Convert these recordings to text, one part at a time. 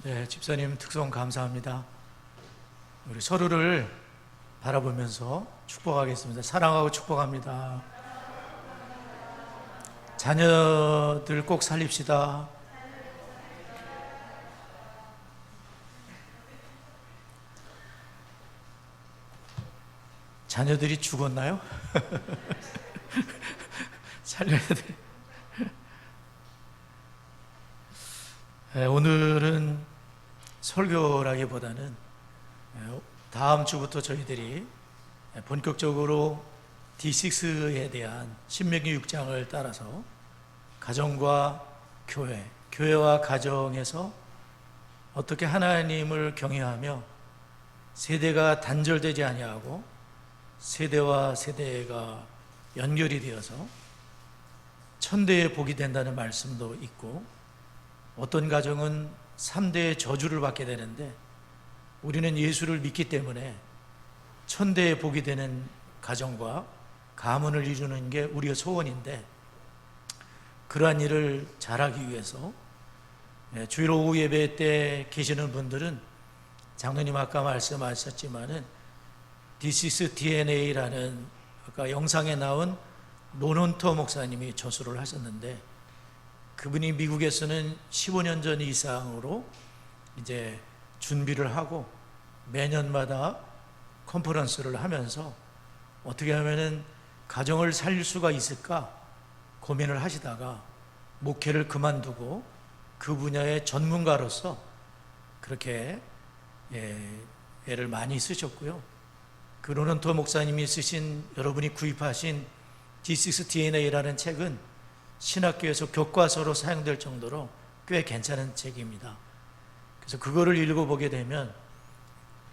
네, 집사님 특송 감사합니다. 우리 서로를 바라보면서 축복하겠습니다. 사랑하고 축복합니다. 자녀들 꼭 살립시다. 자녀들이 죽었나요? 살려야 돼. 네, 오늘은 설교라기보다는 다음 주부터 저희들이 본격적으로 D6에 대한 신명기 6장을 따라서 가정과 교회, 교회와 가정에서 어떻게 하나님을 경외하며 세대가 단절되지 아니하고 세대와 세대가 연결이 되어서 천대의 복이 된다는 말씀도 있고, 어떤 가정은 3대의 저주를 받게 되는데 우리는 예수를 믿기 때문에 천대의 복이 되는 가정과 가문을 이루는 게 우리의 소원인데, 그러한 일을 잘하기 위해서 주일 오후 예배 때 계시는 분들은 장로님 아까 말씀하셨지만은 This is DNA라는 아까 영상에 나온 론헌터 목사님이 저수를 하셨는데, 그분이 미국에서는 15년 전 이상으로 이제 준비를 하고 매년마다 컨퍼런스를 하면서 어떻게 하면은 가정을 살릴 수가 있을까 고민을 하시다가 목회를 그만두고 그 분야의 전문가로서 그렇게 애를 많이 쓰셨고요. 그 론헌터 목사님이 쓰신, 여러분이 구입하신 D6 DNA라는 책은 신학교에서 교과서로 사용될 정도로 꽤 괜찮은 책입니다. 그래서 그거를 읽어보게 되면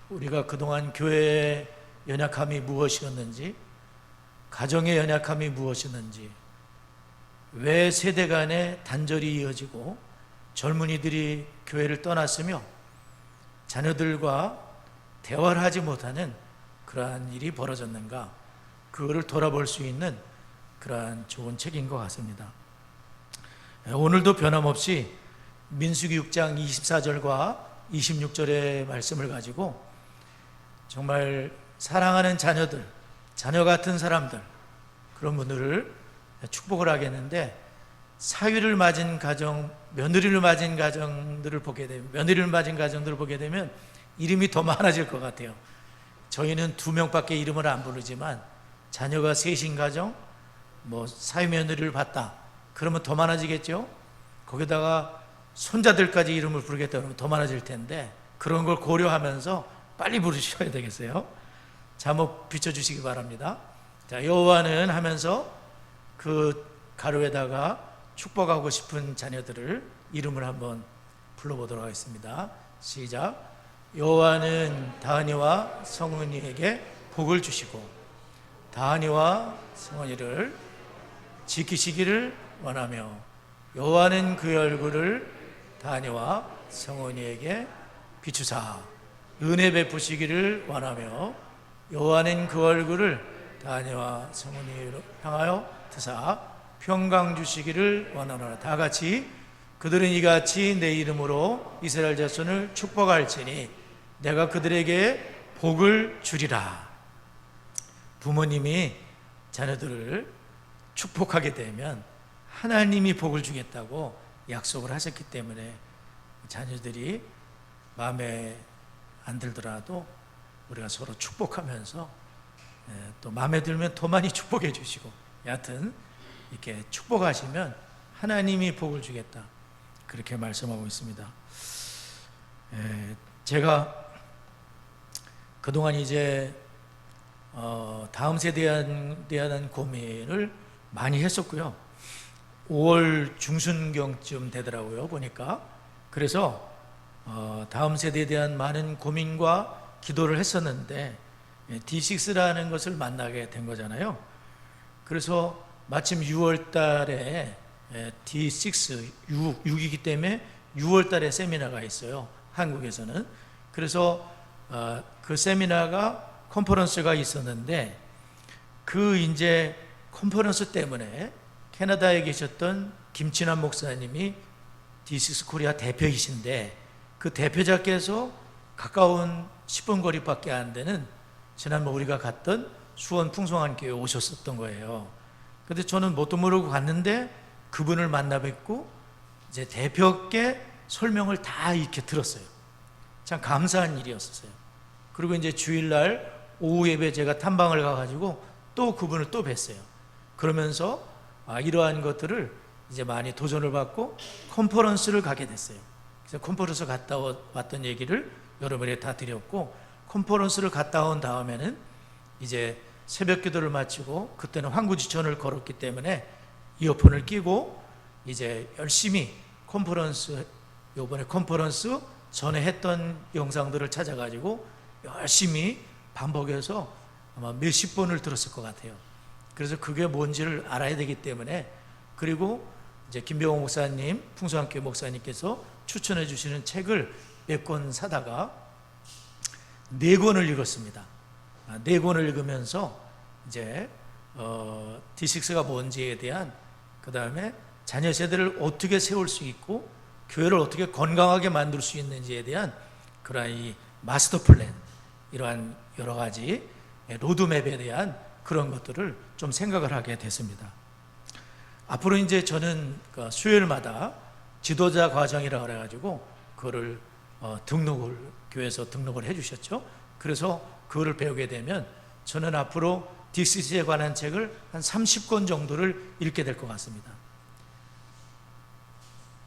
우리가 그동안 교회의 연약함이 무엇이었는지, 가정의 연약함이 무엇이었는지, 왜 세대 간의 단절이 이어지고 젊은이들이 교회를 떠났으며 자녀들과 대화를 하지 못하는 그러한 일이 벌어졌는가, 그거를 돌아볼 수 있는 그러한 좋은 책인 것 같습니다. 오늘도 변함없이 민수기 6장 24절과 26절의 말씀을 가지고 정말 사랑하는 자녀들, 자녀 같은 사람들, 그런 분들을 축복을 하겠는데, 사위를 맞은 가정, 며느리를 맞은 가정들을 보게 되면 이름이 더 많아질 것 같아요. 저희는 2명밖에 이름을 안 부르지만 자녀가 셋인 가정, 사위 며느리를 봤다 그러면 더 많아지겠죠. 거기다가 손자들까지 이름을 부르겠다 그러면 더 많아질 텐데, 그런 걸 고려하면서 빨리 부르셔야 되겠어요. 자, 한번 비춰주시기 바랍니다. 자, 여호와는 하면서 그 가로에다가 축복하고 싶은 자녀들을 이름을 한번 불러보도록 하겠습니다. 시작. 여호와는 다하니와 성은이에게 복을 주시고 다하니와 성은이를 지키시기를 원하며, 여호와는 그의 얼굴을 다하니와 성은이에게 비추사 은혜 베푸시기를 원하며, 여호와는 그 얼굴을 다하니와 성은이를 향하여 드사 평강 주시기를 원하노라. 다 같이, 그들은 이같이 내 이름으로 이스라엘 자손을 축복할지니 내가 그들에게 복을 주리라. 부모님이 자녀들을 축복하게 되면 하나님이 복을 주겠다고 약속을 하셨기 때문에 자녀들이 마음에 안 들더라도 우리가 서로 축복하면서 또 마음에 들면 더 많이 축복해 주시고, 여하튼 이렇게 축복하시면 하나님이 복을 주겠다, 그렇게 말씀하고 있습니다. 제가 그동안 이제 다음 세대에 대한 고민을 많이 했었고요. 5월 중순경쯤 되더라고요, 보니까. 그래서 다음 세대에 대한 많은 고민과 기도를 했었는데 D6라는 것을 만나게 된 거잖아요. 그래서 마침 6월 달에 D6, 6이기 때문에 6월 달에 세미나가 있어요, 한국에서는. 그래서 그 세미나가 컨퍼런스가 있었는데, 그 이제 컨퍼런스 때문에 캐나다에 계셨던 김친환 목사님이 D6 코리아 대표이신데 그 대표자께서 가까운 10분 거리밖에 안 되는 지난번 우리가 갔던 수원 풍성한 교회에 오셨었던 거예요. 근데 저는 뭣도 모르고 갔는데 그분을 만나 뵙고 이제 대표께 설명을 다 이렇게 들었어요. 참 감사한 일이었어요. 그리고 이제 주일날 오후 예배 제가 탐방을 가가지고 또 그분을 또 뵀어요. 그러면서 이러한 것들을 이제 많이 도전을 받고 컨퍼런스를 가게 됐어요. 그래서 컨퍼런스 갔다 왔던 얘기를 여러분에게 다 드렸고, 컨퍼런스를 갔다 온 다음에는 이제 새벽 기도를 마치고, 그때는 황구지천을 걸었기 때문에 이어폰을 끼고 이제 열심히 요번에 컨퍼런스 전에 했던 영상들을 찾아가지고 열심히 반복해서 아마 몇십 번을 들었을 것 같아요. 그래서 그게 뭔지를 알아야 되기 때문에, 그리고 이제 김병호 목사님, 풍성한교회 목사님께서 추천해 주시는 책을 몇 권 사다가 4권을 읽었습니다. 4권을 읽으면서 이제 D6가 뭔지에 대한, 그 다음에 자녀 세대를 어떻게 세울 수 있고 교회를 어떻게 건강하게 만들 수 있는지에 대한 그러한 이 마스터 플랜, 이러한 여러 가지 로드맵에 대한 그런 것들을 좀 생각을 하게 됐습니다. 앞으로 이제 저는 수요일마다 지도자 과정이라 그래가지고 그거를 교회에서 등록을 해주셨죠. 그래서 그거를 배우게 되면 저는 앞으로 D6에 관한 책을 한 30권 정도를 읽게 될 것 같습니다.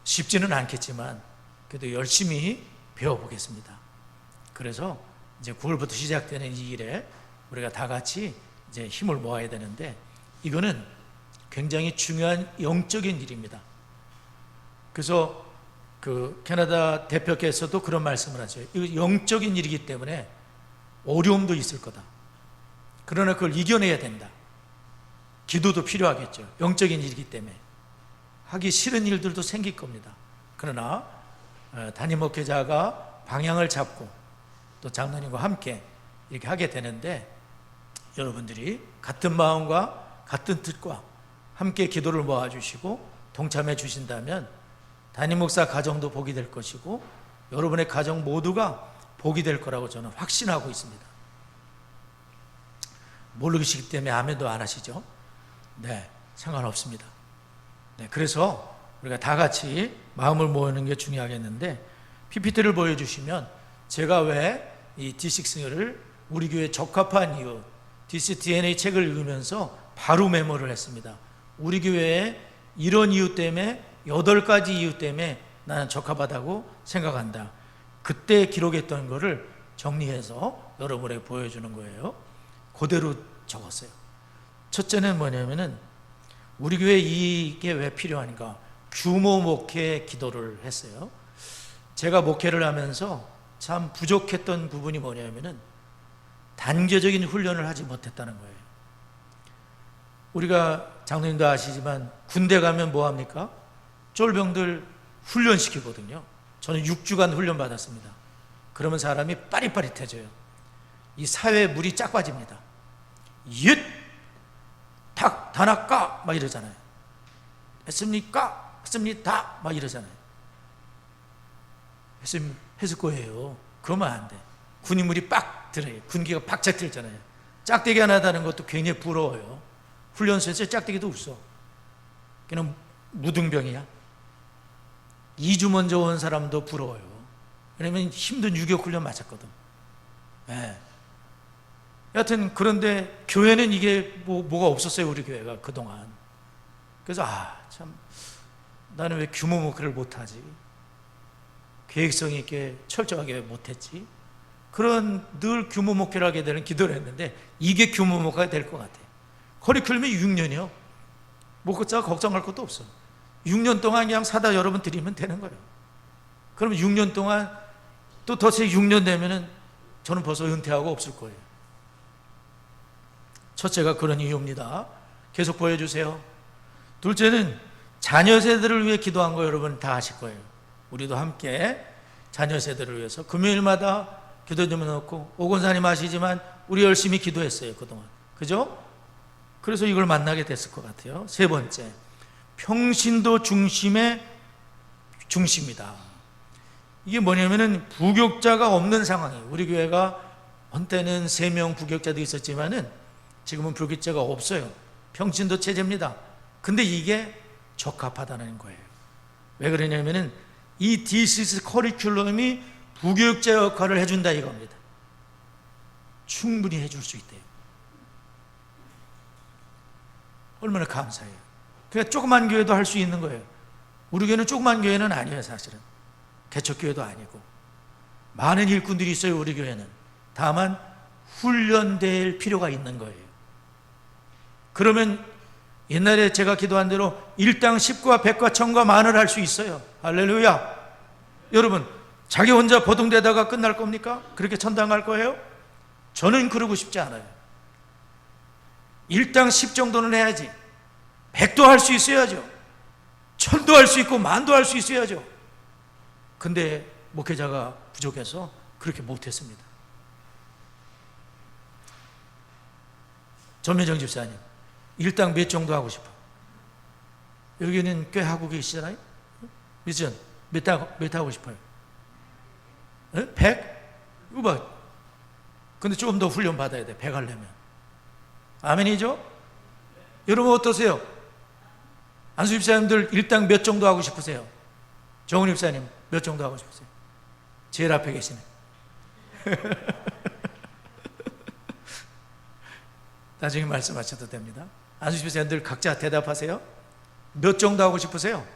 쉽지는 않겠지만 그래도 열심히 배워보겠습니다. 그래서 이제 9월부터 시작되는 이 일에 우리가 다 같이 이제 힘을 모아야 되는데, 이거는 굉장히 중요한 영적인 일입니다. 그래서 그 캐나다 대표께서도 그런 말씀을 하죠. 이거 영적인 일이기 때문에 어려움도 있을 거다. 그러나 그걸 이겨내야 된다. 기도도 필요하겠죠. 영적인 일이기 때문에 하기 싫은 일들도 생길 겁니다. 그러나 담임 목회자가 방향을 잡고 또 장로님과 함께 이렇게 하게 되는데, 여러분들이 같은 마음과 같은 뜻과 함께 기도를 모아주시고 동참해 주신다면 담임 목사 가정도 복이 될 것이고 여러분의 가정 모두가 복이 될 거라고 저는 확신하고 있습니다. 모르시기 때문에 아멘도 안 하시죠? 네, 상관없습니다. 네, 그래서 우리가 다 같이 마음을 모으는 게 중요하겠는데, PPT를 보여주시면 제가 왜 이 D6를 우리 교회에 적합한 이유, DC DNA 책을 읽으면서 바로 메모를 했습니다. 우리 교회에 이런 이유 때문에, 8가지 이유 때문에 나는 적합하다고 생각한다. 그때 기록했던 거를 정리해서 여러분에게 보여주는 거예요. 그대로 적었어요. 첫째는 뭐냐면은 우리 교회에 이게 왜 필요한가? 규모 목회 기도를 했어요. 제가 목회를 하면서 참 부족했던 부분이 뭐냐면은 단계적인 훈련을 하지 못했다는 거예요. 우리가 장로님도 아시지만 군대 가면 뭐 합니까? 쫄병들 훈련시키거든요. 저는 6주간 훈련 받았습니다. 그러면 사람이 빠릿빠릿해져요. 이 사회에 물이 쫙 빠집니다. 윷! 탁! 다나까! 막 이러잖아요. 했습니까? 했습니다! 막 이러잖아요. 했을 거예요. 그러면 안 돼. 군인물이 빡 들어요. 군기가 박짝 들잖아요. 짝대기 하나 다는 것도 굉장히 부러워요. 훈련소에서 짝대기도 없어. 그냥 무등병이야. 2주 먼저 온 사람도 부러워요. 왜냐면 힘든 유격 훈련 맞았거든. 네. 여하튼 그런데 교회는 이게 뭐가 없었어요. 우리 교회가 그동안. 그래서 참 나는 왜 규모 목회를 못하지? 계획성 있게 철저하게 왜 못했지? 그런 늘 규모 목회를 하게 되는 기도를 했는데 이게 규모 목회가 될 것 같아요. 커리큘럼이 6년이요. 목회자가 걱정할 것도 없어. 6년 동안 그냥 사다 여러분 드리면 되는 거예요. 그럼 6년 동안 또 덧세 6년 되면은 저는 벌써 은퇴하고 없을 거예요. 첫째가 그런 이유입니다. 계속 보여주세요. 둘째는 자녀 세대를 위해 기도한 거 여러분 다 아실 거예요. 우리도 함께 자녀 세대를 위해서 금요일마다 기도 좀 넣고, 오건사님 아시지만 우리 열심히 기도했어요 그동안. 그죠? 그래서 이걸 만나게 됐을 것 같아요. 세 번째, 평신도 중심의 중심이다. 이게 뭐냐면은 부교육자가 없는 상황이에요. 우리 교회가 한때는 3명 부교육자도 있었지만은 지금은 부교육자가 없어요. 평신도 체제입니다. 근데 이게 적합하다는 거예요. 왜 그러냐면은 이 디시스 커리큘럼이 부교육자 역할을 해준다 이겁니다. 충분히 해줄 수 있대요. 얼마나 감사해요. 그러니까 조그만 교회도 할 수 있는 거예요. 우리 교회는 조그만 교회는 아니에요. 사실은 개척교회도 아니고 많은 일꾼들이 있어요. 우리 교회는 다만 훈련될 필요가 있는 거예요. 그러면 옛날에 제가 기도한 대로 일당 10과 100과 1000과 만을 할 수 있어요. 할렐루야. 여러분 자기 혼자 버둥대다가 끝날 겁니까? 그렇게 천당할 거예요? 저는 그러고 싶지 않아요. 일당 10 정도는 해야지. 100도 할 수 있어야죠. 1000도 할 수 있고 만도 할 수 있어야죠. 근데 목회자가 부족해서 그렇게 못했습니다. 전매정 집사님, 일당 몇 정도 하고 싶어? 여기는 꽤 하고 계시잖아요? 미션 몇 하고 싶어요? 100? 이거 봐. 근데 조금 더 훈련 받아야 돼. 100 하려면. 아멘이죠? 여러분 어떠세요? 안수 집사님들 일당 몇 정도 하고 싶으세요? 정훈 집사님 몇 정도 하고 싶으세요? 제일 앞에 계시네. 나중에 말씀하셔도 됩니다. 안수 집사님들 각자 대답하세요. 몇 정도 하고 싶으세요?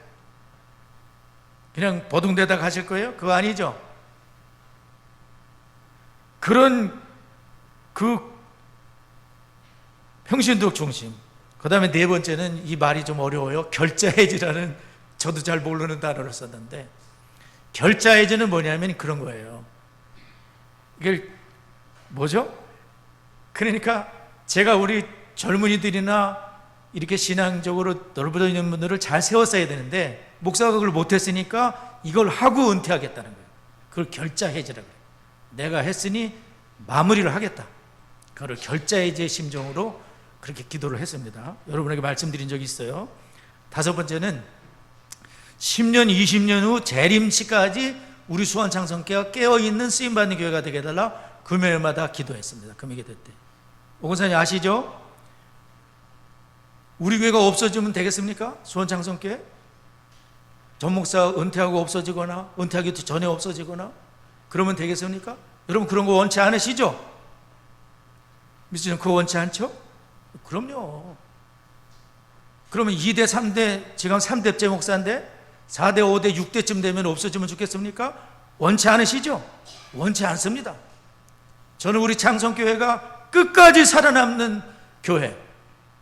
그냥 버둥대다 가실 거예요? 그거 아니죠? 그런 평신도적 중심. 그 다음에 네 번째는 이 말이 좀 어려워요. 결자해지라는 저도 잘 모르는 단어를 썼는데 결자해지는 뭐냐면 그런 거예요. 이게 뭐죠? 그러니까 제가 우리 젊은이들이나 이렇게 신앙적으로 넓어져 있는 분들을 잘 세웠어야 되는데 목사가 그걸 못했으니까 이걸 하고 은퇴하겠다는 거예요. 그걸 결자해지라고 해요. 내가 했으니 마무리를 하겠다. 그걸 결자해지의 심정으로 그렇게 기도를 했습니다. 여러분에게 말씀드린 적이 있어요. 5번째는 10년, 20년 후 재림시까지 우리 수원창성교회가 깨어있는 쓰임받는 교회가 되게 해달라 금요일마다 기도했습니다. 금요기도 때. 오건사님 아시죠? 우리 교회가 없어지면 되겠습니까? 수원창성교회? 전 목사 은퇴하고 없어지거나 은퇴하기도 전에 없어지거나 그러면 되겠습니까? 여러분 그런 거 원치 않으시죠? 미스님 그거 원치 않죠? 그럼요. 그러면 2대, 3대, 지금 3대째 목사인데 4대, 5대, 6대쯤 되면 없어지면 좋겠습니까? 원치 않으시죠? 원치 않습니다. 저는 우리 창성교회가 끝까지 살아남는 교회,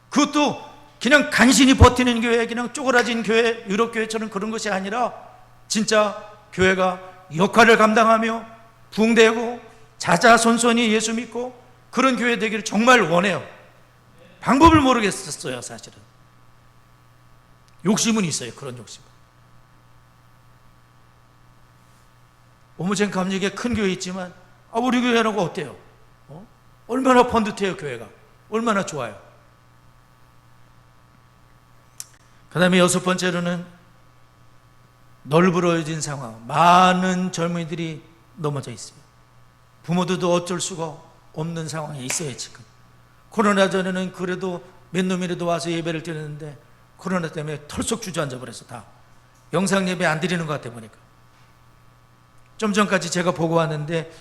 그것도 그냥 간신히 버티는 교회, 그냥 쪼그라진 교회, 유럽교회처럼 그런 것이 아니라 진짜 교회가 역할을 감당하며 붕대고 자자손손히 예수 믿고 그런 교회 되기를 정말 원해요. 방법을 모르겠었어요. 사실은 욕심은 있어요. 그런 욕심은. 오무쟁 감리교회 큰 교회 있지만 우리 교회라고 어때요? 얼마나 번듯해요. 교회가 얼마나 좋아요. 그 다음에 6번째로는 널브러진 상황, 많은 젊은이들이 넘어져 있어요. 부모들도 어쩔 수가 없는 상황에 있어요. 지금 코로나 전에는 그래도 몇 놈이라도 와서 예배를 드렸는데 코로나 때문에 털썩 주저앉아 버려서 다 영상 예배 안 드리는 것 같아 보니까. 좀 전까지 제가 보고 왔는데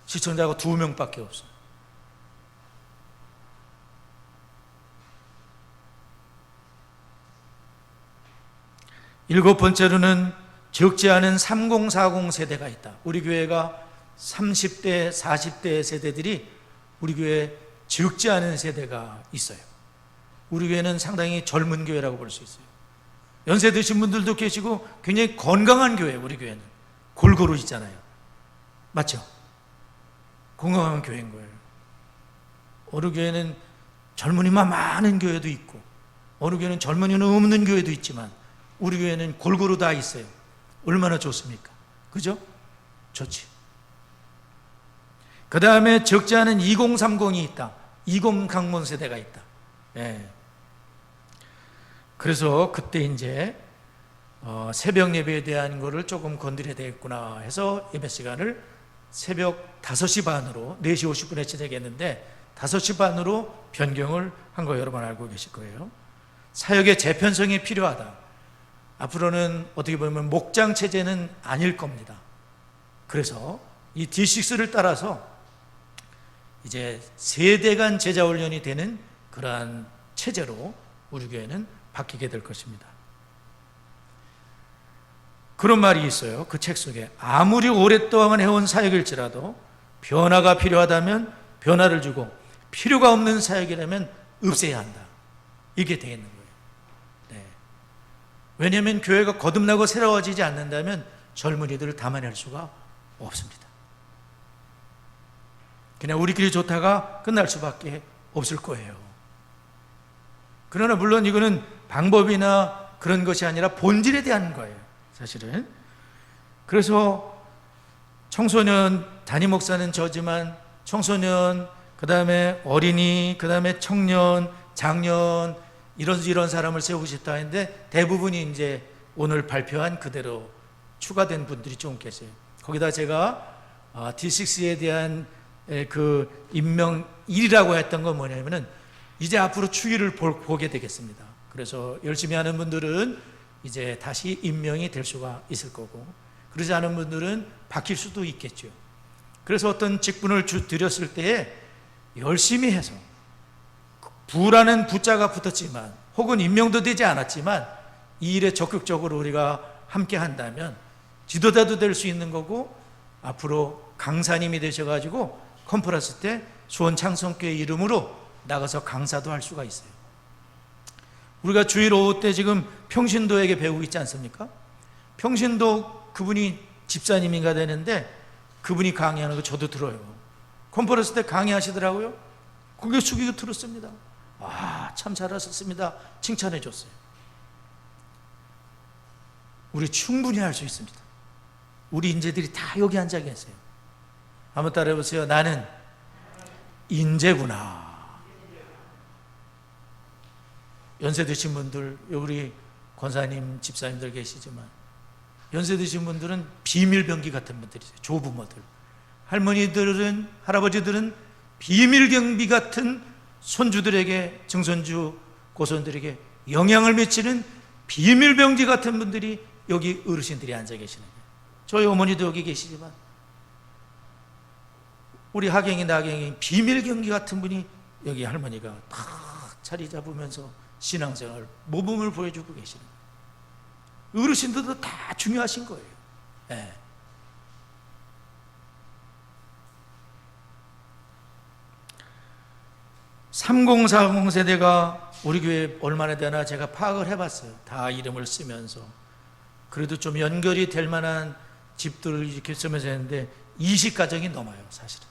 시청자가 2명밖에 없어요. 일곱 번째로는 적지 않은 3040 세대가 있다. 우리 교회가 30대, 40대 세대들이 우리 교회에 적지 않은 세대가 있어요. 우리 교회는 상당히 젊은 교회라고 볼 수 있어요. 연세 드신 분들도 계시고 굉장히 건강한 교회예요. 우리 교회는 골고루 있잖아요. 맞죠? 건강한 교회인 거예요. 어느 교회는 젊은이만 많은 교회도 있고 어느 교회는 젊은이는 없는 교회도 있지만 우리 교회는 골고루 다 있어요. 얼마나 좋습니까? 그죠? 좋지. 그 다음에 적지 않은 2030이 있다. 20 강문 세대가 있다. 예. 그래서 그때 이제 새벽 예배에 대한 거를 조금 건드려야 되겠구나 해서 예배 시간을 새벽 5시 반으로 4시 50분에 시작했는데 5시 반으로 변경을 한 거 여러분 알고 계실 거예요. 사역의 재편성이 필요하다. 앞으로는 어떻게 보면 목장 체제는 아닐 겁니다. 그래서 이 D6를 따라서 이제 세대 간 제자 훈련이 되는 그러한 체제로 우리 교회는 바뀌게 될 것입니다. 그런 말이 있어요. 그 책 속에 아무리 오랫동안 해온 사역일지라도 변화가 필요하다면 변화를 주고 필요가 없는 사역이라면 없애야 한다. 이게 되겠는 거예요. 네. 왜냐하면 교회가 거듭나고 새로워지지 않는다면 젊은이들을 담아낼 수가 없습니다. 그냥 우리끼리 좋다가 끝날 수밖에 없을 거예요. 그러나 물론 이거는 방법이나 그런 것이 아니라 본질에 대한 거예요. 사실은. 그래서 청소년, 담임 목사는 저지만 청소년, 그 다음에 어린이, 그 다음에 청년, 장년 이런 사람을 세우고 싶다 했는데 대부분이 이제 오늘 발표한 그대로 추가된 분들이 좀 계세요. 거기다 제가 D6에 대한 그 임명 1이라고 했던 건 뭐냐면은 이제 앞으로 추이를 보게 되겠습니다. 그래서 열심히 하는 분들은 이제 다시 임명이 될 수가 있을 거고 그러지 않은 분들은 바뀔 수도 있겠죠. 그래서 어떤 직분을 드렸을 때에 열심히 해서 부라는 부자가 붙었지만 혹은 임명도 되지 않았지만 이 일에 적극적으로 우리가 함께 한다면 지도자도 될 수 있는 거고 앞으로 강사님이 되셔가지고 컨퍼런스 때 수원 창성교회 이름으로 나가서 강사도 할 수가 있어요. 우리가 주일 오후 때 지금 평신도에게 배우고 있지 않습니까? 평신도 그분이 집사님인가 되는데 그분이 강의하는 거 저도 들어요. 컨퍼런스 때 강의하시더라고요. 고개 숙이고 들었습니다. 참 잘하셨습니다. 칭찬해 줬어요. 우리 충분히 할 수 있습니다. 우리 인재들이 다 여기 앉아 계세요. 한번 따라해 보세요. 나는 인재구나. 연세 드신 분들, 우리 권사님, 집사님들 계시지만 연세 드신 분들은 비밀병기 같은 분들이세요. 조부모들. 할머니들은, 할아버지들은 비밀경비 같은 손주들에게, 증손주, 고손들에게 영향을 미치는 비밀병기 같은 분들이 여기 어르신들이 앉아 계시는 거예요. 저희 어머니도 여기 계시지만 우리 하경이, 나경이 비밀경기 같은 분이 여기 할머니가 다 자리 잡으면서 신앙생활, 모범을 보여주고 계시는 거예요. 어르신들도 다 중요하신 거예요. 네. (3040) 세대가 우리 교회에 얼마나 되나 제가 파악을 해봤어요. 다 이름을 쓰면서. 그래도 좀 연결이 될 만한 집들을 이렇게 쓰면서 했는데 20가정이 넘어요. 사실은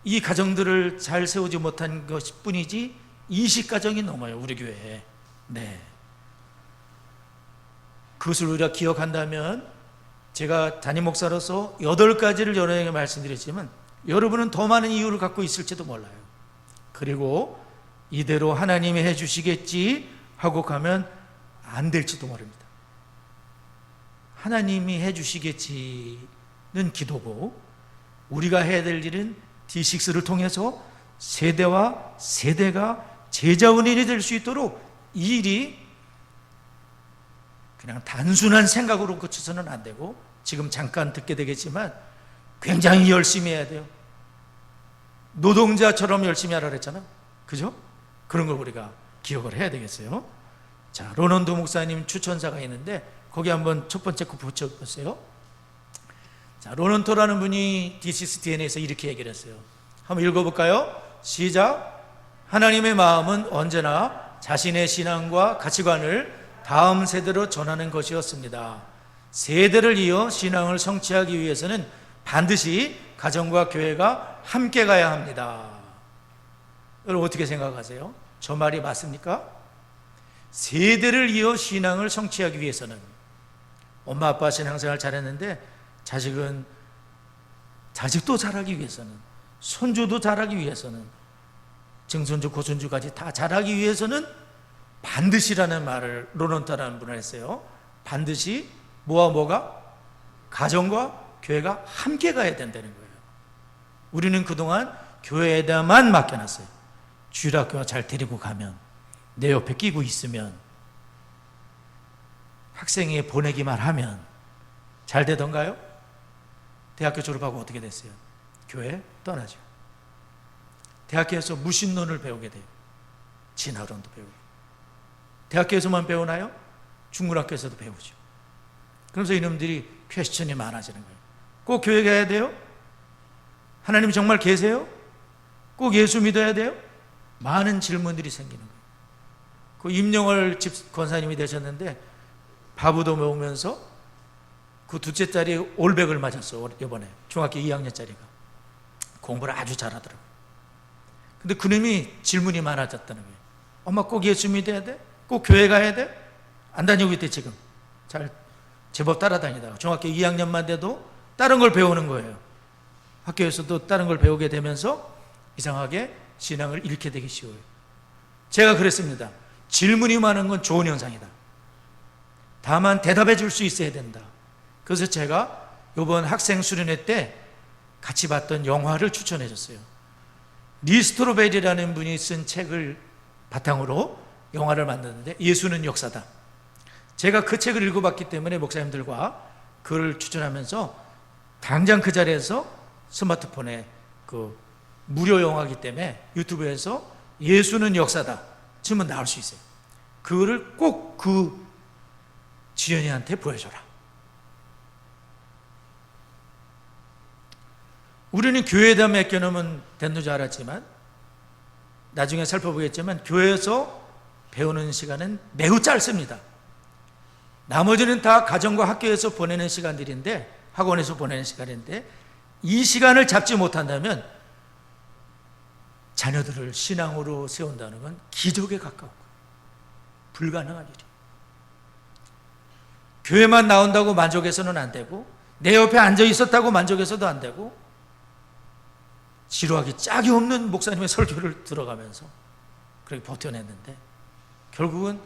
이 가정들을 잘 세우지 못한 것 뿐이지 20가정이 넘어요. 우리 교회에. 네. 그것을 우리가 기억한다면 제가 담임 목사로서 8가지를 여러분에게 말씀드렸지만 여러분은 더 많은 이유를 갖고 있을지도 몰라요. 그리고 이대로 하나님이 해주시겠지 하고 가면 안 될지도 모릅니다. 하나님이 해주시겠지는 기도고 우리가 해야 될 일은 D6를 통해서 세대와 세대가 제자원인이 될 수 있도록 이 일이 그냥 단순한 생각으로 그쳐서는 안 되고 지금 잠깐 듣게 되겠지만 굉장히 열심히 해야 돼요. 노동자처럼 열심히 하라 그랬잖아. 그죠? 그런 걸 우리가 기억을 해야 되겠어요. 자, 로넌드 목사님 추천사가 있는데 거기 한번 첫 번째 거 붙여보세요. 자, 로넌토라는 분이 D6 DNA에서 이렇게 얘기를 했어요. 한번 읽어볼까요? 시작. 하나님의 마음은 언제나 자신의 신앙과 가치관을 다음 세대로 전하는 것이었습니다. 세대를 이어 신앙을 성취하기 위해서는 반드시 가정과 교회가 함께 가야 합니다. 여러분 어떻게 생각하세요? 저 말이 맞습니까? 세대를 이어 신앙을 성취하기 위해서는 엄마 아빠 신앙생활 잘했는데 자식도 잘하기 위해서는 손주도 잘하기 위해서는 증손주 고손주까지 다 잘하기 위해서는 반드시라는 말을 로넌타라는 분을 했어요. 반드시 뭐와 뭐가? 가정과 교회가 함께 가야 된다는 거예요. 우리는 그동안 교회에다만 맡겨놨어요. 주일학교 잘 데리고 가면, 내 옆에 끼고 있으면, 학생회 보내기만 하면 잘 되던가요? 대학교 졸업하고 어떻게 됐어요? 교회 떠나죠. 대학교에서 무신론을 배우게 돼요. 진화론도 배우고. 대학교에서만 배우나요? 중고등학교에서도 배우죠. 그러면서 이놈들이 퀘스천이 많아지는 거예요. 꼭 교회 가야 돼요? 하나님 정말 계세요? 꼭 예수 믿어야 돼요? 많은 질문들이 생기는 거예요. 그 임영월 집 권사님이 되셨는데 바부도 먹으면서 그 둘째 딸이 올백을 맞았어. 이번에 중학교 2학년짜리가 공부를 아주 잘하더라고요. 근데 그놈이 질문이 많아졌다는 거예요. 엄마 꼭 예수 믿어야 돼? 꼭 교회 가야 돼? 안 다니고 있대 지금. 잘 제법 따라다니다가 중학교 2학년만 돼도 다른 걸 배우는 거예요. 학교에서도 다른 걸 배우게 되면서 이상하게 신앙을 잃게 되기 쉬워요. 제가 그랬습니다. 질문이 많은 건 좋은 현상이다. 다만 대답해 줄 수 있어야 된다. 그래서 제가 이번 학생 수련회 때 같이 봤던 영화를 추천해 줬어요. 리 스트로베리라는 분이 쓴 책을 바탕으로 영화를 만드는데 예수는 역사다. 제가 그 책을 읽어봤기 때문에 목사님들과 그걸 추천하면서 당장 그 자리에서 스마트폰에 그 무료 영화이기 때문에 유튜브에서 예수는 역사다 치면 나올 수 있어요. 그거를 꼭 그 지연이한테 보여줘라. 우리는 교회에다 맡겨놓으면 되는 줄 알았지만 나중에 살펴보겠지만 교회에서 배우는 시간은 매우 짧습니다. 나머지는 다 가정과 학교에서 보내는 시간들인데, 학원에서 보내는 시간인데, 이 시간을 잡지 못한다면 자녀들을 신앙으로 세운다는 건 기적에 가깝고 불가능한 일이에요. 교회만 나온다고 만족해서는 안 되고, 내 옆에 앉아 있었다고 만족해서도 안 되고, 지루하기 짝이 없는 목사님의 설교를 들어가면서 그렇게 버텨냈는데 결국은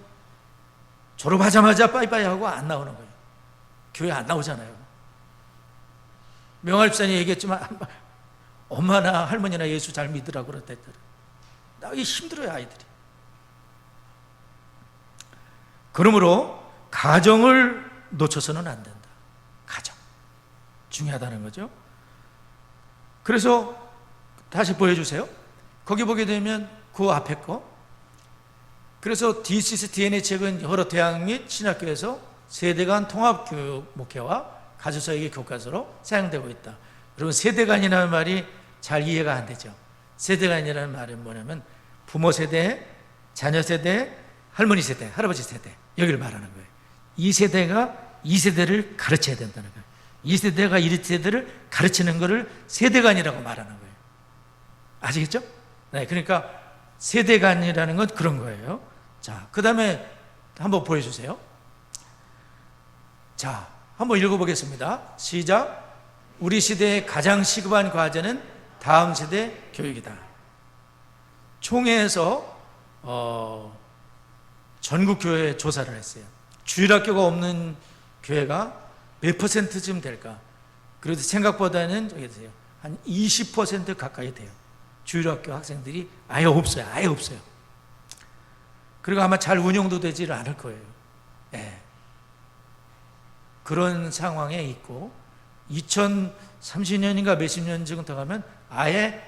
졸업하자마자 빠이빠이 하고 안 나오는 거예요. 교회 안 나오잖아요. 명할 집사님이 얘기했지만 엄마나 할머니나 예수 잘 믿으라고 그랬더니 나기 힘들어요, 아이들이. 그러므로 가정을 놓쳐서는 안 된다. 가정 중요하다는 거죠. 그래서 다시 보여주세요. 거기 보게 되면 그 앞에 거. 그래서 디시스 DNA 책은 여러 대학 및 신학교에서 세대 간 통합교육 목회와 가주사역의 교과서로 사용되고 있다. 여러분, 세대 간이라는 말이 잘 이해가 안 되죠. 세대 간이라는 말은 뭐냐면 부모 세대, 자녀 세대, 할머니 세대, 할아버지 세대, 여기를 말하는 거예요. 이 세대가 이 세대를 가르쳐야 된다는 거예요. 이 세대가 이 세대를 가르치는 것을 세대간이라고 말하는 거예요. 아시겠죠? 네, 그러니까 세대간이라는 건 그런 거예요. 자, 그 다음에 한번 보여주세요. 자, 한번 읽어보겠습니다. 시작. 우리 시대의 가장 시급한 과제는 다음 세대 교육이다. 총회에서 전국 교회 조사를 했어요. 주일학교가 없는 교회가 몇 %쯤 될까? 그래도 생각보다는 저기 보세요. 한 20% 가까이 돼요. 주일학교 학생들이 아예 없어요. 아예 없어요. 그리고 아마 잘 운영도 되지를 않을 거예요. 네. 그런 상황에 있고 2030년인가 몇십 년 정도 가면 아예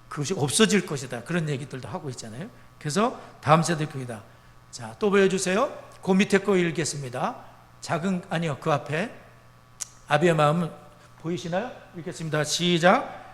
그것이 없어질 것이다. 그런 얘기들도 하고 있잖아요. 그래서 다음 세대 교회다. 자, 또 보여주세요. 그 밑에 거 읽겠습니다. 아니요, 그 앞에 아비의 마음 보이시나요? 읽겠습니다. 시작.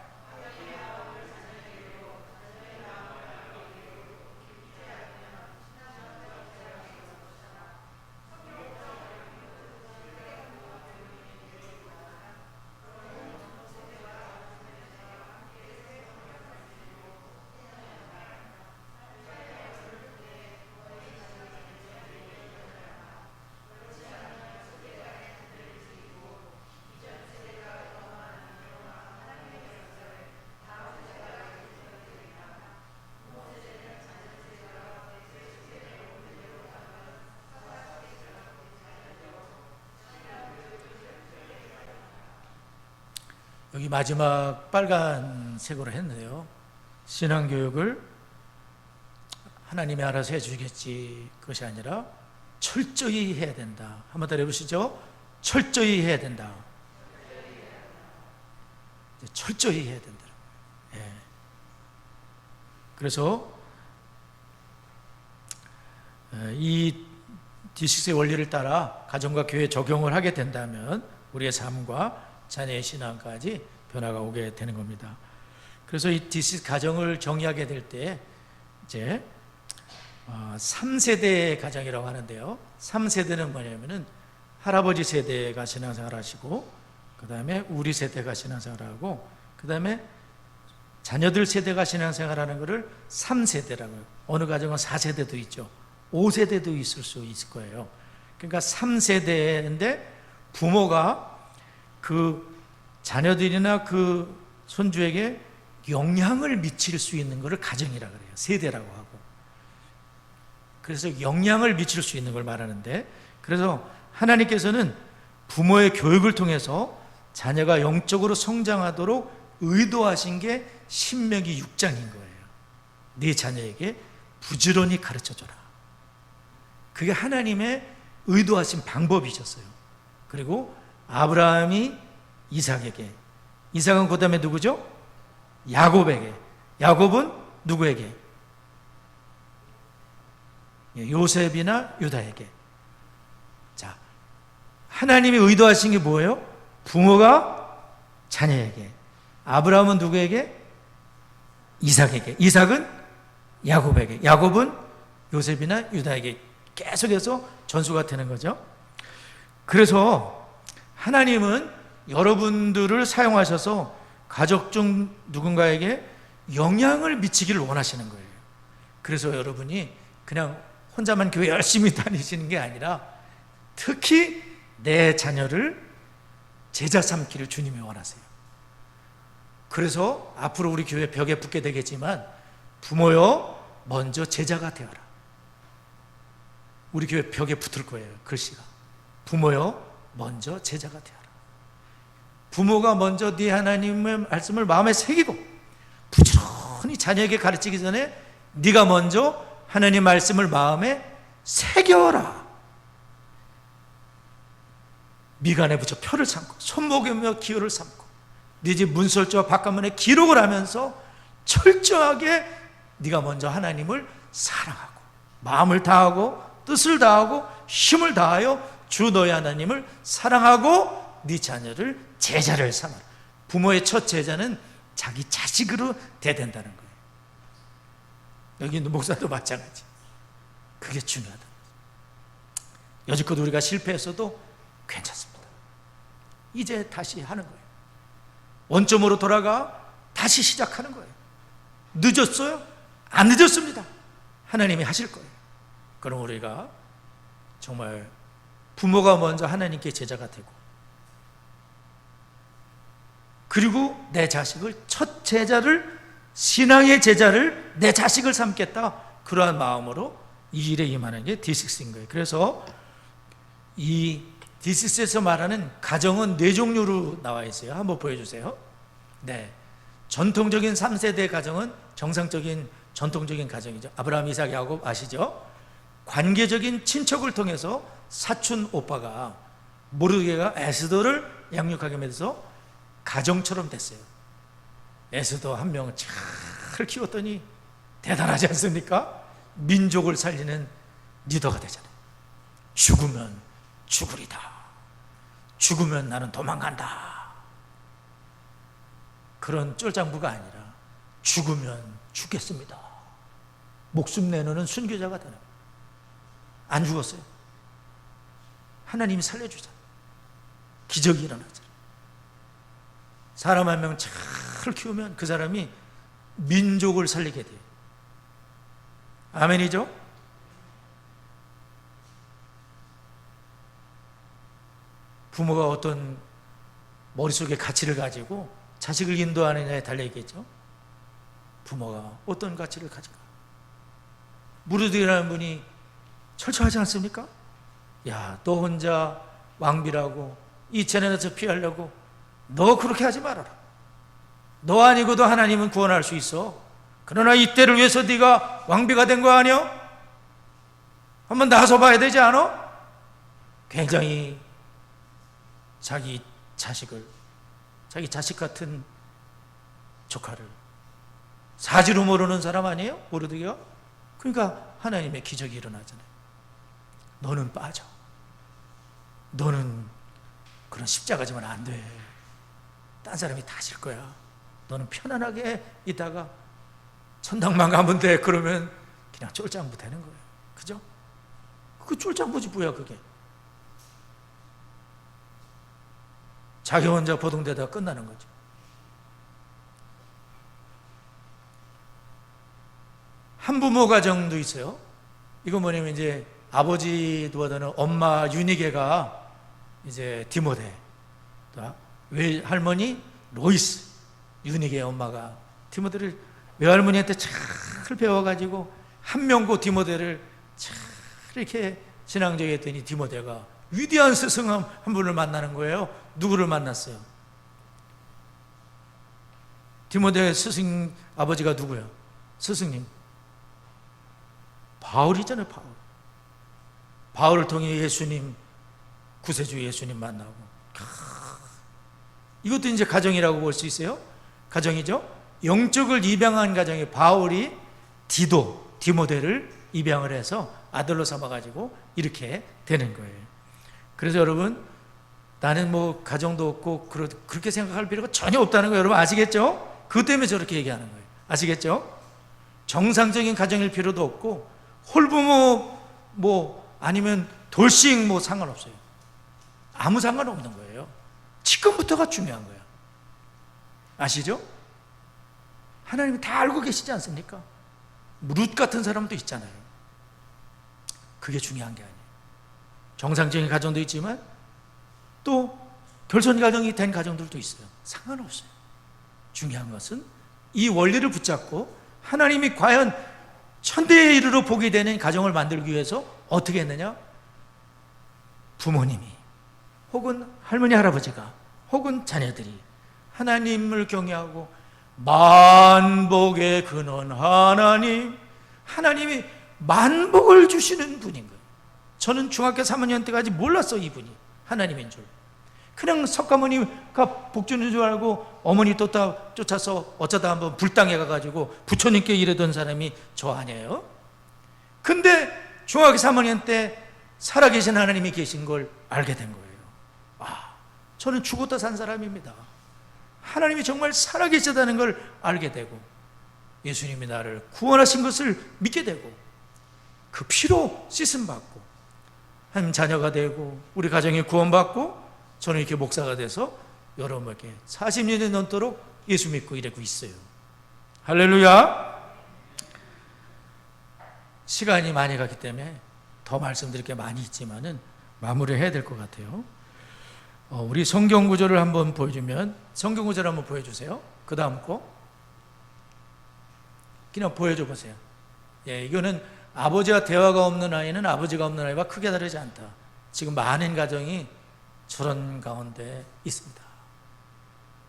여기 마지막 빨간색으로 했는데요. 신앙교육을 하나님이 알아서 해주겠지, 그것이 아니라 철저히 해야 된다. 한번 더 해보시죠. 철저히 해야 된다. 철저히 해야 된다. 예. 그래서 이 D6의 원리를 따라 가정과 교회에 적용을 하게 된다면 우리의 삶과 자녀의 신앙까지 변화가 오게 되는 겁니다. 그래서 이 D6 가정을 정의하게 될 때 이제 3세대 가정이라고 하는데요. 3세대는 뭐냐면은 할아버지 세대가 신앙생활 하시고, 그 다음에 우리 세대가 신앙생활 하고, 그 다음에 자녀들 세대가 신앙생활 하는 것을 3세대라고 해요. 어느 가정은 4세대도 있죠. 5세대도 있을 수 있을 거예요. 그러니까 3세대인데 부모가 그 자녀들이나 그 손주에게 영향을 미칠 수 있는 것을 가정이라고 그래요. 세대라고 하고. 그래서 영향을 미칠 수 있는 걸 말하는데, 그래서 하나님께서는 부모의 교육을 통해서 자녀가 영적으로 성장하도록 의도하신 게 신명기 6장인 거예요. 네 자녀에게 부지런히 가르쳐줘라. 그게 하나님의 의도하신 방법이셨어요. 그리고 아브라함이 이삭에게, 이삭은 그 다음에 누구죠? 야곱에게, 야곱은 누구에게? 요셉이나 유다에게. 자, 하나님이 의도하신 게 뭐예요? 부모가 자녀에게, 아브라함은 누구에게? 이삭에게, 이삭은 야곱에게, 야곱은 요셉이나 유다에게 계속해서 전수가 되는 거죠. 그래서 하나님은 여러분들을 사용하셔서 가족 중 누군가에게 영향을 미치기를 원하시는 거예요. 그래서 여러분이 그냥 혼자만 교회 열심히 다니시는 게 아니라 특히 내 자녀를 제자 삼기를 주님이 원하세요. 그래서 앞으로 우리 교회 벽에 붙게 되겠지만, 부모여 먼저 제자가 되어라. 우리 교회 벽에 붙을 거예요, 글씨가. 부모여 먼저 제자가 되어라. 부모가 먼저 네 하나님의 말씀을 마음에 새기고 부지런히 자녀에게 가르치기 전에 네가 먼저 하나님 말씀을 마음에 새겨라. 미간에 붙여 표를 삼고 손목에며 기호를 삼고 네 집 문설주와 바깥문에 기록을 하면서 철저하게 네가 먼저 하나님을 사랑하고 마음을 다하고 뜻을 다하고 힘을 다하여 주 너의 하나님을 사랑하고 네 자녀를 제자를 삼아라. 부모의 첫 제자는 자기 자식으로 대된다는 거예요. 여기 있는 목사도 마찬가지. 그게 중요하다. 여지껏 우리가 실패했어도 괜찮습니다. 이제 다시 하는 거예요. 원점으로 돌아가 다시 시작하는 거예요. 늦었어요? 안 늦었습니다. 하나님이 하실 거예요. 그럼 우리가 정말 부모가 먼저 하나님께 제자가 되고, 그리고 내 자식을, 첫 제자를, 신앙의 제자를 내 자식을 삼겠다, 그러한 마음으로 이 일에 임하는 게 D6인 거예요. 그래서 이 D6에서 말하는 가정은 4종류로 나와 있어요. 한번 보여주세요. 네, 전통적인 3세대 가정은 정상적인 전통적인 가정이죠. 아브라함, 이삭, 야곱 아시죠? 관계적인 친척을 통해서 사촌 오빠가 모르드게가 에스더를 양육하게 하면서 가정처럼 됐어요. 에스더 한 명을 잘 키웠더니 대단하지 않습니까? 민족을 살리는 리더가 되잖아요. 죽으면 죽으리다. 죽으면 나는 도망간다. 그런 쫄장부가 아니라 죽으면 죽겠습니다. 목숨 내놓는 순교자가 되는 거예요. 안 죽었어요. 하나님이 살려주잖아요. 기적이 일어나잖아요. 사람 한 명 잘 키우면 그 사람이 민족을 살리게 돼요. 아멘이죠? 부모가 어떤 머릿속에 가치를 가지고 자식을 인도하느냐에 달려있겠죠. 부모가 어떤 가치를 가지고, 무르드게라는 분이 철저하지 않습니까? 야, 너 혼자 왕비라고 이 재난에서 피하려고 너 그렇게 하지 말아라. 너 아니고도 하나님은 구원할 수 있어. 그러나 이때를 위해서 네가 왕비가 된 거 아니야? 한번 나서 봐야 되지 않아? 굉장히 자기 자식을, 자기 자식 같은 조카를 사지로 모르는 사람 아니에요? 모르드게가? 그러니까 하나님의 기적이 일어나잖아요. 너는 빠져. 너는 그런 십자가 지면 안 돼. 딴 사람이 다 질 거야. 너는 편안하게 있다가 천당만 가면 돼. 그러면 그냥 쫄장부 되는 거예요. 그죠? 그 쫄장부지 뭐야 그게. 자기 혼자 보동되다가 끝나는 거죠. 한부모 가정도 있어요. 이거 뭐냐면 이제 아버지보다는 엄마 유니게가 이제 디모데, 외할머니 로이스, 유니게의 엄마가 디모데를 외할머니한테 잘 배워가지고 한명고 디모데를 잘 이렇게 신앙적이 했더니 디모데가 위대한 스승 한 분을 만나는 거예요. 누구를 만났어요? 디모데 스승 아버지가 누구예요? 스승님 바울이잖아요. 바울을 통해 예수님, 구세주 예수님 만나고. 이것도 이제 가정이라고 볼 수 있어요. 가정이죠. 영적을 입양한 가정에 바울이 디모데를 입양을 해서 아들로 삼아가지고 이렇게 되는 거예요. 그래서 여러분, 나는 뭐 가정도 없고 그렇게 생각할 필요가 전혀 없다는 거 여러분 아시겠죠? 그것 때문에 저렇게 얘기하는 거예요. 아시겠죠? 정상적인 가정일 필요도 없고 홀부모 뭐 아니면 돌싱 뭐 상관없어요. 아무 상관없는 거예요. 지금부터가 중요한 거예요. 아시죠? 하나님이 다 알고 계시지 않습니까? 룻 같은 사람도 있잖아요. 그게 중요한 게 아니에요. 정상적인 가정도 있지만 또 결손 가정이 된 가정들도 있어요. 상관없어요. 중요한 것은 이 원리를 붙잡고 하나님이 과연 천대에 이르러 복이 되는 가정을 만들기 위해서 어떻게 했느냐? 부모님이 혹은 할머니 할아버지가 혹은 자녀들이 하나님을 경외하고 만복의 근원 하나님이 만복을 주시는 분인 거예요. 저는 중학교 3학년 때까지 몰랐어. 이분이 하나님인 줄. 그냥 석가모니가 복 주는 줄 알고 어머니 쫓아서 어쩌다 한번 불당해 가가지고 부처님께 이르던 사람이 저 아니에요. 근데 중학교 3학년 때 살아계신 하나님이 계신 걸 알게 된 거예요. 저는 죽었다 산 사람입니다. 하나님이 정말 살아계시다는 걸 알게 되고 예수님이 나를 구원하신 것을 믿게 되고 그 피로 씻음받고 하나님 자녀가 되고 우리 가정이 구원받고 저는 이렇게 목사가 돼서 여러분에게 40년이 넘도록 예수 믿고 이러고 있어요. 할렐루야. 시간이 많이 갔기 때문에 더 말씀드릴 게 많이 있지만은 마무리해야 될 것 같아요. 우리 성경 구절을 한번 보여주면 성경 구절 한번 보여주세요. 그 다음 거 그냥 보여줘 보세요. 예, 이거는 아버지와 대화가 없는 아이는 아버지가 없는 아이와 크게 다르지 않다. 지금 많은 가정이 저런 가운데 있습니다.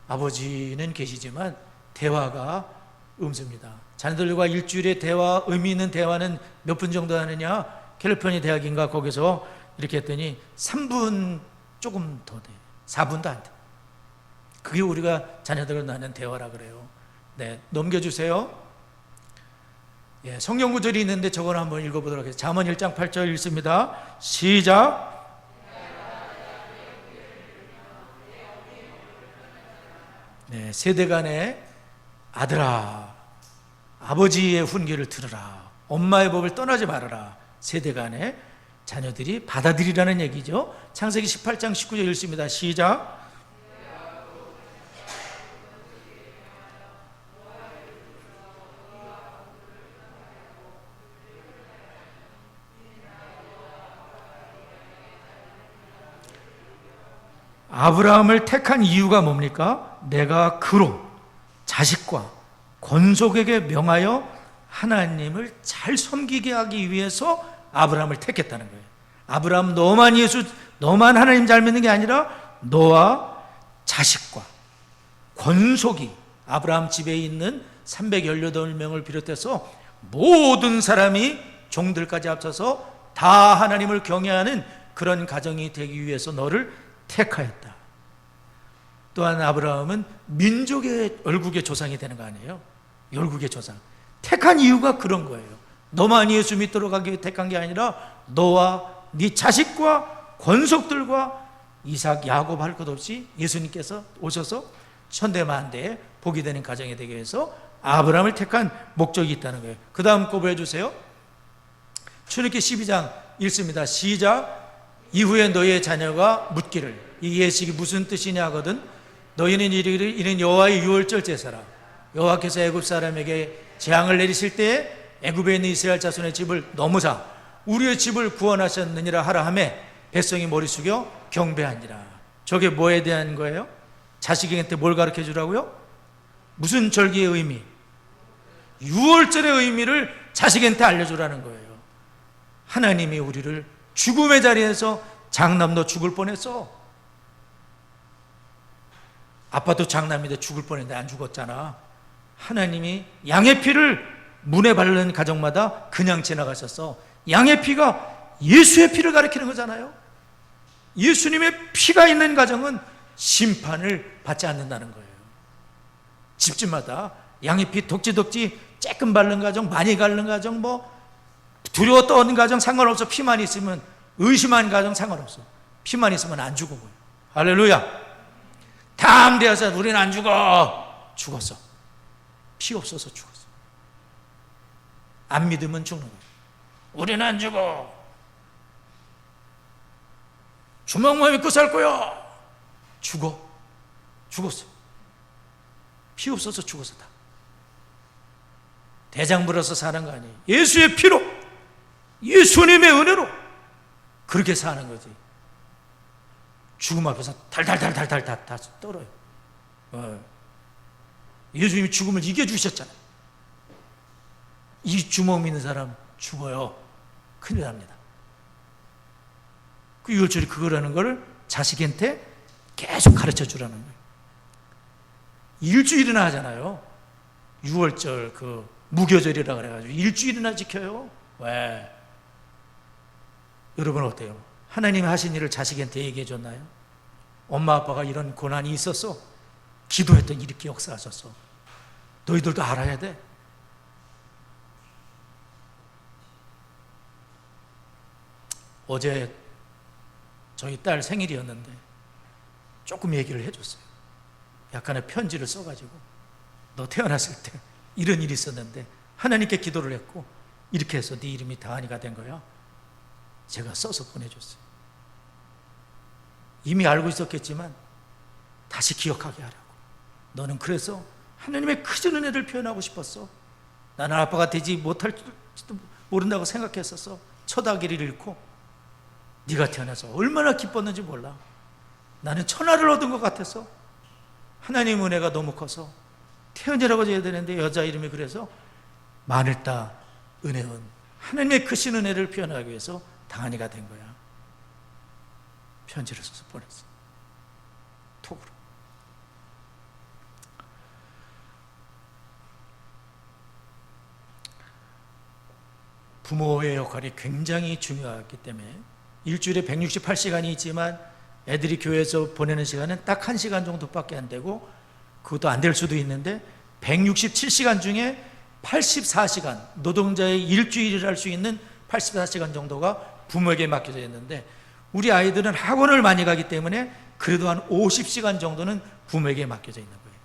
아버지는 계시지만 대화가 없습니다. 자녀들과 일주일에 대화, 의미 있는 대화는 몇 분 정도 하느냐? 캘리포니아 대학인가 거기서 이렇게 했더니 3분 조금 더 돼. 4분도 안 돼. 그게 우리가 자녀들과 나눈 대화라 그래요. 네, 넘겨주세요. 예, 성경 구절이 있는데 저걸 한번 읽어보도록 하겠습니다. 잠언 1장 8절 읽습니다. 시작. 네, 세대 간에 아들아, 아버지의 훈계를 들으라. 엄마의 법을 떠나지 말아라. 세대 간에 자녀들이 받아들이라는 얘기죠. 창세기 18장 19절 읽습니다. 시작. 아브라함을 택한 이유가 뭡니까? 내가 그로 자식과 권속에게 명하여 하나님을 잘 섬기게 하기 위해서 아브라함을 택했다는 거예요. 아브라함 너만 하나님 잘 믿는 게 아니라 너와 자식과 권속이 아브라함 집에 있는 318명을 비롯해서 모든 사람이 종들까지 합쳐서 다 하나님을 경외하는 그런 가정이 되기 위해서 너를 택하였다. 또한 아브라함은 민족의 열국의 조상이 되는 거 아니에요? 열국의 조상. 택한 이유가 그런 거예요. 너만 예수 믿도록 하기 위해 택한 게 아니라 너와 네 자식과 권속들과 이삭, 야곱 할 것 없이 예수님께서 오셔서 천대만대에 복이 되는 가정이 되기 위해서 아브라함을 택한 목적이 있다는 거예요. 그 다음 거 보여주세요. 출애굽기 12장 읽습니다. 시작. 이후에 너희의 자녀가 묻기를 이 예식이 무슨 뜻이냐 하거든 너희는 이르기를 이는 여호와의 유월절 제사라. 여호와께서 애굽 사람에게 재앙을 내리실 때에 애굽에 있는 이스라엘 자손의 집을 넘으사 우리의 집을 구원하셨느니라 하라 하매 백성이 머리 숙여 경배하니라. 저게 뭐에 대한 거예요? 자식에게 뭘 가르쳐 주라고요? 무슨 절기의 의미? 유월절의 의미를 자식한테 알려주라는 거예요. 하나님이 우리를 죽음의 자리에서 장남도 죽을 뻔했어. 아빠도 장남인데 죽을 뻔했는데 안 죽었잖아. 하나님이 양의 피를 문에 바르는 가정마다 그냥 지나가셨어. 양의 피가 예수의 피를 가리키는 거잖아요. 예수님의 피가 있는 가정은 심판을 받지 않는다는 거예요. 집집마다 양의 피 덕지덕지 조금 바른 가정, 많이 바른 가정, 뭐 두려워 떠는 가정 상관없어. 피만 있으면, 의심한 가정 상관없어. 피만 있으면 안 죽어. 할렐루야. 담대해서 우리는 안 죽어. 죽었어. 피 없어서 죽었어. 안 믿으면 죽는 거예요. 우리는 안 죽어. 주먹만 믿고 살 거야. 죽어. 죽었어. 피 없어서 죽어서 다. 대장 불어서 사는 거 아니에요. 예수의 피로, 예수님의 은혜로 그렇게 사는 거지. 죽음 앞에서 달달달달달 다 떨어요. 예수님이 죽음을 이겨주셨잖아요. 이 주먹 믿는 사람 죽어요. 큰일 납니다. 그 유월절이 그거라는 걸 자식한테 계속 가르쳐 주라는 거예요. 일주일이나 하잖아요. 유월절 그 무교절이라 그래가지고 일주일이나 지켜요. 왜? 여러분 어때요? 하나님이 하신 일을 자식한테 얘기해 줬나요? 엄마 아빠가 이런 고난이 있었어. 기도했더니 이렇게 역사하셨어. 너희들도 알아야 돼. 어제 저희 딸 생일이었는데 조금 얘기를 해줬어요. 약간의 편지를 써가지고 너 태어났을 때 이런 일이 있었는데 하나님께 기도를 했고 이렇게 해서 네 이름이 다한이가 된 거야. 제가 써서 보내줬어요. 이미 알고 있었겠지만 다시 기억하게 하라고. 너는 그래서 하나님의 크신 은혜를 표현하고 싶었어. 나는 아빠가 되지 못할지도 모른다고 생각했었어. 첫 아기를 잃고 네가 태어나서 얼마나 기뻤는지 몰라. 나는 천하를 얻은 것 같아서 하나님 은혜가 너무 커서 태연이라고 해야 되는데 여자 이름이 그래서 마늘따 은혜은 하나님의 크신 은혜를 표현하기 위해서 다한이가 된 거야. 편지를 써서 보냈어. 톡으로. 부모의 역할이 굉장히 중요하기 때문에 일주일에 168시간이 있지만 애들이 교회에서 보내는 시간은 딱 1시간 정도밖에 안 되고 그것도 안 될 수도 있는데 167시간 중에 84시간 노동자의 일주일을 할 수 있는 84시간 정도가 부모에게 맡겨져 있는데 우리 아이들은 학원을 많이 가기 때문에 그래도 한 50시간 정도는 부모에게 맡겨져 있는 거예요.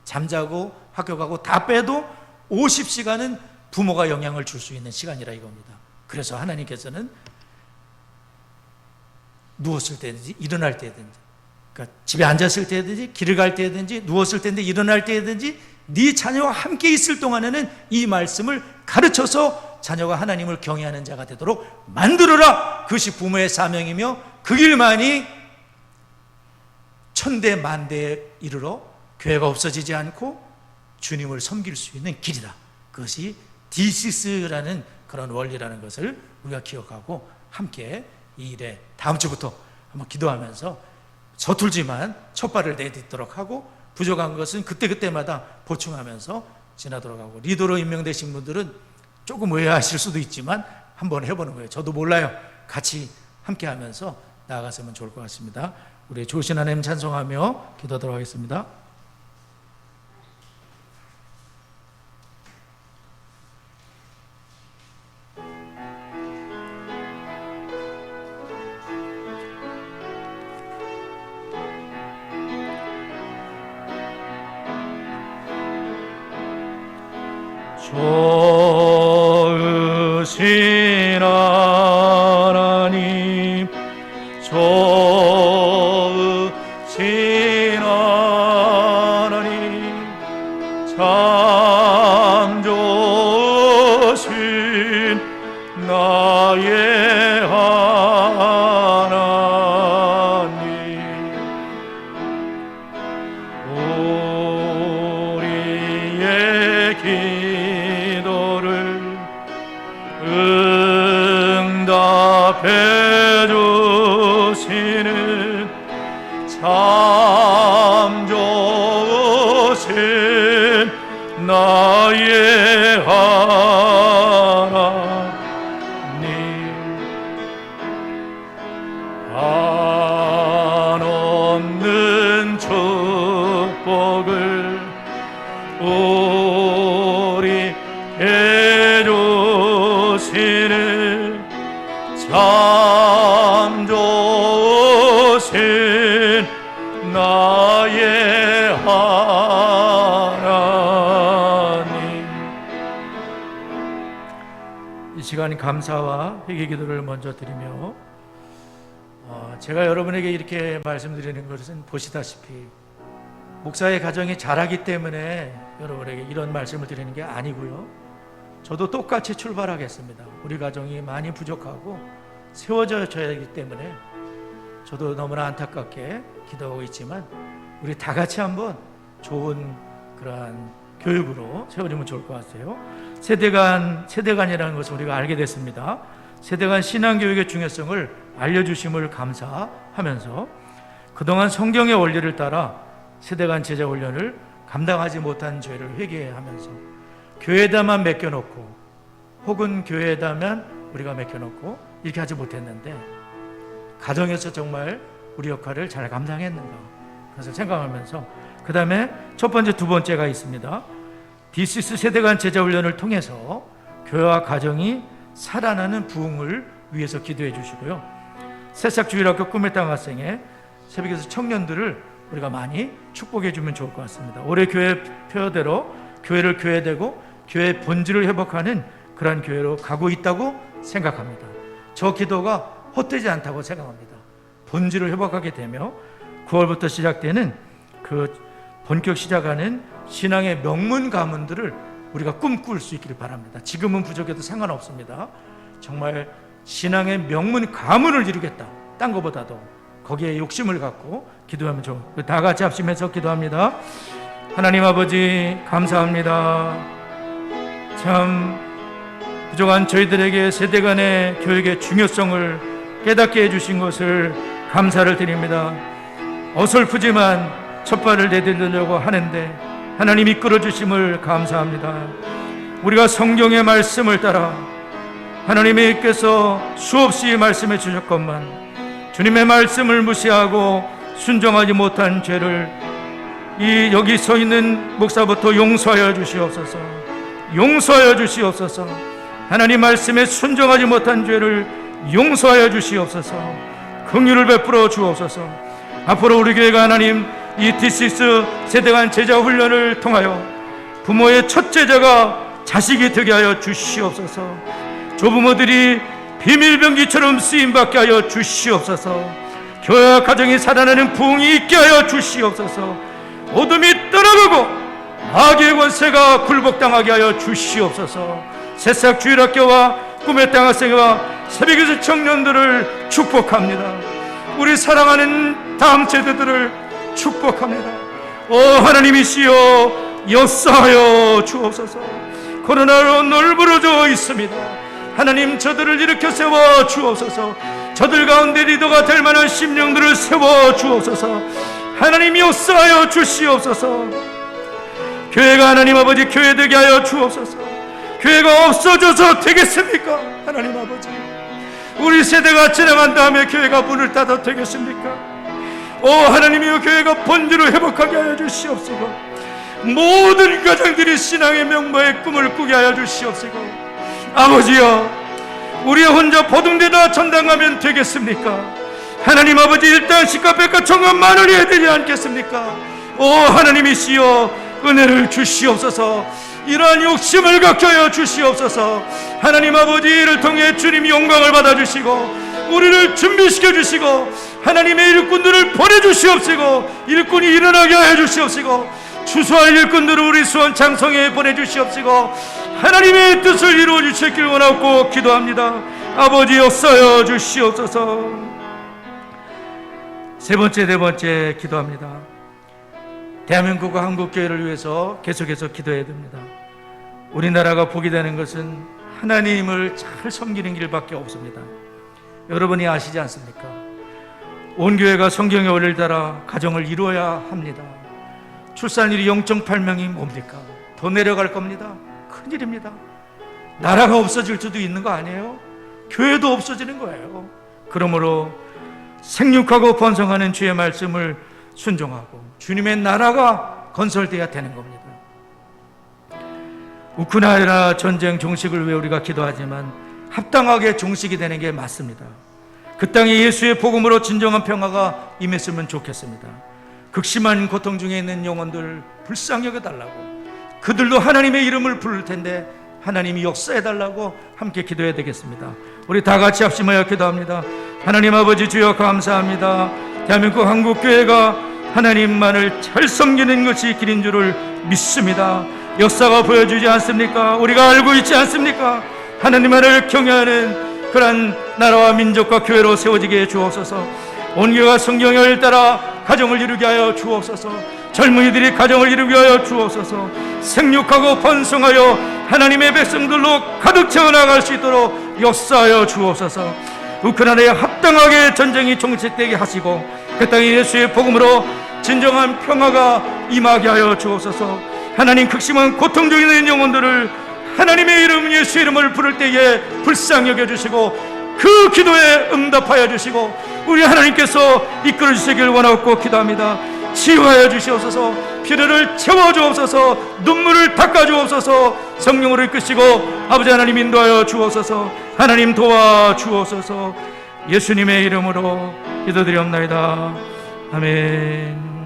잠자고 학교 가고 다 빼도 50시간은 부모가 영향을 줄 수 있는 시간이라 이겁니다. 그래서 하나님께서는 누웠을 때든지 일어날 때든지 그러니까 집에 앉았을 때든지 길을 갈 때든지 누웠을 때든지 일어날 때든지 네 자녀와 함께 있을 동안에는 이 말씀을 가르쳐서 자녀가 하나님을 경외하는 자가 되도록 만들어라. 그것이 부모의 사명이며 그 길만이 천대 만대에 이르러 교회가 없어지지 않고 주님을 섬길 수 있는 길이다. 그것이 디시스라는 그런 원리라는 것을 우리가 기억하고 함께 이 일에 다음 주부터 한번 기도하면서 서툴지만 첫 발을 내딛도록 하고 부족한 것은 그때그때마다 보충하면서 지나도록 하고, 리더로 임명되신 분들은 조금 의아하실 수도 있지만 한번 해보는 거예요. 저도 몰라요. 같이 함께 하면서 나아갔으면 좋을 것 같습니다. 우리 좋으신 하나님 찬송하며 기도하도록 하겠습니다. 좋으신 하나님, 좋으신 하나님, 참 좋으신 나의 하나님, 우리의 기도를 응답해 주시는 참 좋으신 나의 하나님, 한없는 축복을 우리에게 주시는 참 좋으신 나의 하나님. 이 시간 감사와 회개 기도를 먼저 드리며, 제가 여러분에게 이렇게 말씀드리는 것은 보시다시피 목사의 가정이 자라기 때문에 여러분에게 이런 말씀을 드리는 게 아니고요, 저도 똑같이 출발하겠습니다. 우리 가정이 많이 부족하고 세워져야 하기 때문에 저도 너무나 안타깝게 기도하고 있지만, 우리 다 같이 한번 좋은 그러한 교육으로 세워지면 좋을 것 같아요. 세대간이라는 것을 우리가 알게 됐습니다. 세대간 신앙교육의 중요성을 알려주심을 감사하면서, 그동안 성경의 원리를 따라 세대간 제자 훈련을 감당하지 못한 죄를 회개하면서, 교회에다만 맡겨놓고 혹은 교회에다만 우리가 맡겨놓고 이렇게 하지 못했는데 가정에서 정말 우리 역할을 잘 감당했는가, 그것을 생각하면서, 그 다음에 첫 번째, 두 번째가 있습니다. 디시스 세대간 제자 훈련을 통해서 교회와 가정이 살아나는 부흥을 위해서 기도해 주시고요, 새싹주일학교 꿈의 땅 학생의 새벽에서 청년들을 우리가 많이 축복해 주면 좋을 것 같습니다. 올해 교회 표대로 교회를 교회되고 교회의 본질을 회복하는 그러한 교회로 가고 있다고 생각합니다. 저 기도가 헛되지 않다고 생각합니다. 본질을 회복하게 되며 9월부터 시작되는 그 본격 시작하는 신앙의 명문 가문들을 우리가 꿈꿀 수 있기를 바랍니다. 지금은 부족해도 상관없습니다. 정말 신앙의 명문 가문을 이루겠다, 딴 것보다도 거기에 욕심을 갖고 기도하면 좋은, 다 같이 합심해서 기도합니다. 하나님 아버지, 감사합니다. 참 부족한 저희들에게 세대 간의 교육의 중요성을 깨닫게 해주신 것을 감사를 드립니다. 어설프지만 첫 발을 내딛으려고 하는데 하나님 이끌어 주심을 감사합니다. 우리가 성경의 말씀을 따라 하나님께서 수없이 말씀해 주셨건만 주님의 말씀을 무시하고 순종하지 못한 죄를 여기 서 있는 목사부터 용서하여 주시옵소서. 용서하여 주시옵소서. 하나님 말씀에 순종하지 못한 죄를 용서하여 주시옵소서. 긍휼을 베풀어 주옵소서. 앞으로 우리 교회가 하나님 이 디시스 세대간 제자 훈련을 통하여 부모의 첫 제자가 자식이 되게 하여 주시옵소서. 조부모들이 비밀병기처럼 쓰임받게 하여 주시옵소서. 교회와 가정이 살아나는 부흥이 있게 하여 주시옵소서. 어둠이 떠나가고 악의 권세가 굴복당하게 하여 주시옵소서. 새싹 주일학교와 꿈의 땅 학생과 새벽에서 청년들을 축복합니다. 우리 사랑하는 다음 세대들을 축복합니다. 오 하나님이시여, 역사하여 주옵소서. 코로나로 널브러져 있습니다. 하나님 저들을 일으켜 세워 주옵소서. 저들 가운데 리더가 될 만한 심령들을 세워 주옵소서. 하나님이 역사하여 주시옵소서. 교회가 하나님 아버지 교회 되게 하여 주옵소서. 교회가 없어져서 되겠습니까? 하나님 아버지, 우리 세대가 지나간 다음에 교회가 문을 닫아 되겠습니까? 오 하나님이여, 교회가 본질을 회복하게 하여 주시옵시고, 모든 가정들이 신앙의 명모의 꿈을 꾸게 하여 주시옵시고, 아버지여, 우리 혼자 보둥대다 전당하면 되겠습니까? 하나님 아버지, 일단 시가 백과 청과 만원이 해야 되지 않겠습니까? 오 하나님이시여, 은혜를 주시옵소서. 이러한 욕심을 갖게 하여 주시옵소서. 하나님 아버지, 이를 통해 주님이 영광을 받아주시고 우리를 준비시켜 주시고 하나님의 일꾼들을 보내주시옵시고 일꾼이 일어나게 하여 주시옵시고 추수할 일꾼들을 우리 수원 장성에 보내주시옵시고 하나님의 뜻을 이루어 주시길 원하고 기도합니다. 아버지 역사여 주시옵소서. 세 번째, 네 번째 기도합니다. 대한민국과 한국교회를 위해서 계속해서 기도해야 됩니다. 우리나라가 복이 되는 것은 하나님을 잘 섬기는 길밖에 없습니다. 여러분이 아시지 않습니까? 온 교회가 성경의 원리를 따라 가정을 이루어야 합니다. 출산율이 0.8명이 뭡니까? 더 내려갈 겁니다. 큰일입니다. 나라가 없어질 수도 있는 거 아니에요? 교회도 없어지는 거예요. 그러므로 생육하고 번성하는 주의 말씀을 순종하고 주님의 나라가 건설되어야 되는 겁니다. 우크라이나 전쟁 종식을 위해 우리가 기도하지만 합당하게 종식이 되는 게 맞습니다. 그 땅에 예수의 복음으로 진정한 평화가 임했으면 좋겠습니다. 극심한 고통 중에 있는 영혼들 불쌍히 여겨달라고, 그들도 하나님의 이름을 부를 텐데 하나님이 역사해달라고 함께 기도해야 되겠습니다. 우리 다 같이 합심하여 기도합니다. 하나님 아버지, 주여 감사합니다. 대한민국 한국교회가 하나님만을 잘 섬기는 것이 길인 줄을 믿습니다. 역사가 보여주지 않습니까? 우리가 알고 있지 않습니까? 하나님만을 경외하는 그런 나라와 민족과 교회로 세워지게 해 주옵소서. 온 교회가 성경의 원리를 따라 가정을 이루게 하여 주옵소서. 젊은이들이 가정을 이루게 하여 주옵소서. 생육하고 번성하여 하나님의 백성들로 가득 채워나갈 수 있도록 역사하여 주옵소서. 우크라이나에 합당하게 전쟁이 종식되게 하시고 그 땅에 예수의 복음으로 진정한 평화가 임하게 하여 주옵소서. 하나님, 극심한 고통 중에 있는 영혼들을 하나님의 이름, 예수의 이름을 부를 때에 불쌍히 여겨주시고 그 기도에 응답하여 주시고 우리 하나님께서 이끌어 주시길 원하고 기도합니다. 치유하여 주시옵소서. 피로를 채워주옵소서. 눈물을 닦아주옵소서. 성령으로 이끄시고 아버지 하나님 인도하여 주옵소서. 하나님 도와주옵소서. 예수님의 이름으로 기도드리옵나이다. 아멘.